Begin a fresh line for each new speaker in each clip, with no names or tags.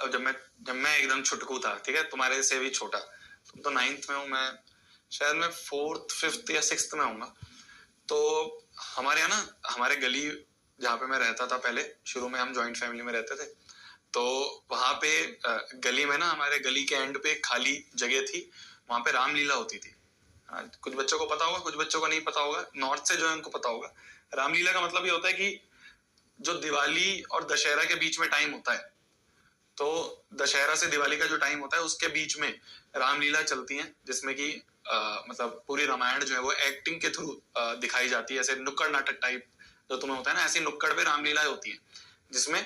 अब जब मैं एकदम छुटकू था, ठीक है, तुम्हारे से भी छोटा, तुम तो 9th में हो, मैं शायद मैं 4th 5th या 6th में होऊंगा। तो हमारे यहाँ ना, हमारे गली जहाँ पे मैं रहता था पहले, शुरू में हम जॉइंट फैमिली में रहते थे, तो वहां पे गली में ना, हमारे गली के एंड पे एक खाली जगह थी, वहां पे रामलीला होती थी। कुछ बच्चों को पता होगा, कुछ बच्चों को नहीं पता होगा, नॉर्थ से जो है उनको पता होगा। रामलीला का मतलब ये होता है कि जो दिवाली और दशहरा के बीच में टाइम होता है, तो दशहरा से दिवाली का जो टाइम होता है उसके बीच में रामलीला चलती है, जिसमें कि मतलब पूरी रामायण जो है वो एक्टिंग के थ्रू दिखाई जाती है, ऐसे नुक्कड़ नाटक टाइप जो तुम्हें होता है ना, ऐसी नुक्कड़ पे रामलीला होती है, जिसमें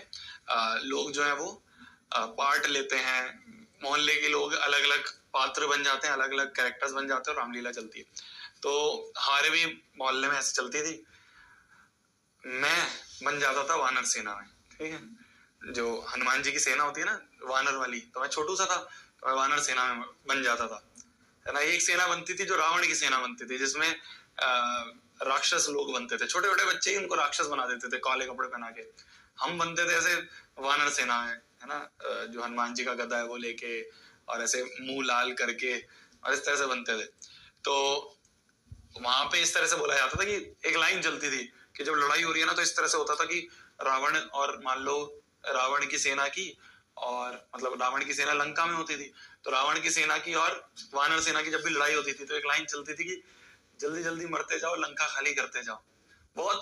लोग जो है वो पार्ट लेते हैं, मोहल्ले के लोग अलग अलग पात्र बन जाते हैं, अलग अलग कैरेक्टर्स बन जाते हैं और रामलीला चलती है। तो हमारे भी मोहल्ले में ऐसे चलती थी। मैं बन जाता था वानर सेना में, ठीक है, जो हनुमान जी की सेना होती है ना, वानर वाली, तो मैं छोटू सा था, तो मैं वानर सेना में बन जाता था, है ना। एक सेना बनती थी जो रावण की सेना बनती थी, जिसमें राक्षस लोग बनते थे, छोटे छोटे बच्चे ही उनको राक्षस बना देते थे काले कपड़े पहना के। हम बनते थे ऐसे वानर सेना में, है ना, जो हनुमान जी का गदा है वो लेके, और ऐसे मुंह लाल करके, और इस तरह से बनते थे। तो वहां पे इस तरह से बोला जाता था कि एक लाइन चलती थी कि जब लड़ाई हो रही है ना, तो इस तरह से होता था कि रावण और मान लो रावण की सेना की, और मतलब रावण की सेना लंका में होती थी, तो रावण की सेना की और वानर सेना की जब भी लड़ाई होती थी, तो एक लाइन चलती थी कि जल्दी जल्दी मरते जाओ, लंका खाली करते जाओ। बहुत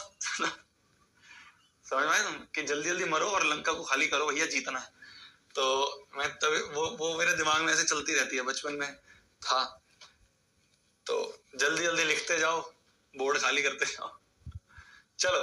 समझ में आया तुम, कि जल्दी जल्दी मरो और लंका को खाली करो, भैया जीतना है। तो मैं तभी वो मेरे दिमाग में ऐसे चलती रहती है, बचपन में था। तो जल्दी जल्दी लिखते जाओ, बोर्ड खाली करते जाओ। चलो।